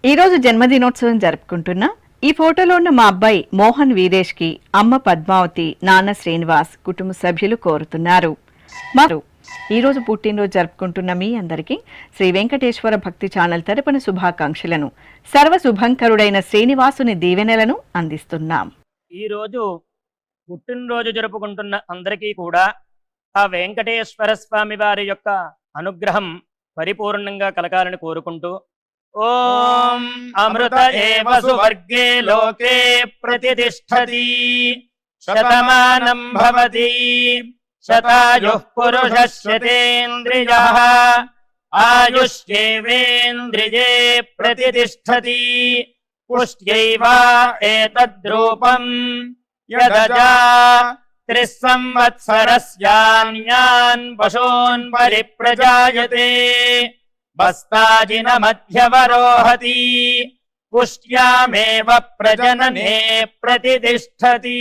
ఈ రోజు జన్మదినోత్సవం జరుపుకుంటున్న ఈ ఫోటోలో ఉన్న మా అబ్బాయి మోహన్ వీరేష్ కి అమ్మ పద్మావతి, నాన్న శ్రీనివాస్ కుటుంబ సభ్యులు కోరుతున్నారు. ఈ రోజు పుట్టినరోజు జరుపుకుంటున్న మీ అందరికీ శ్రీ వెంకటేశ్వర భక్తి ఛానల్ తరపున శుభాకాంక్షలను, సర్వ శుభంకరుడైన శ్రీనివాసుని దీవెనలను అందిస్తున్నాం. ఈ రోజు పుట్టినరోజు జరుపుకుంటున్న అందరికీ కూడా ఆ వెంకటేశ్వర స్వామి వారి యొక్క అనుగ్రహం పరిపూర్ణంగా కలగాలని కోరుకుంటూ, ఓం అమృత ఏవ సువర్గే లోకే ప్రతిష్ఠతి శతమానం భవతి శతాయుః పురుషः శతేంద్రియః ఆయుష్యేవేంద్రియే ప్రతిష్ఠతి పుష్ట్యైవ ఏతద్రూపం యదజా త్రిస్సంవత్సరస్యాన్యాన్ పశూన్ పరిప్రజాయతే బస్తాజిన మధ్యవరోహతి పుష్ట్యామేవ ప్రజననే ప్రతిష్ఠతి.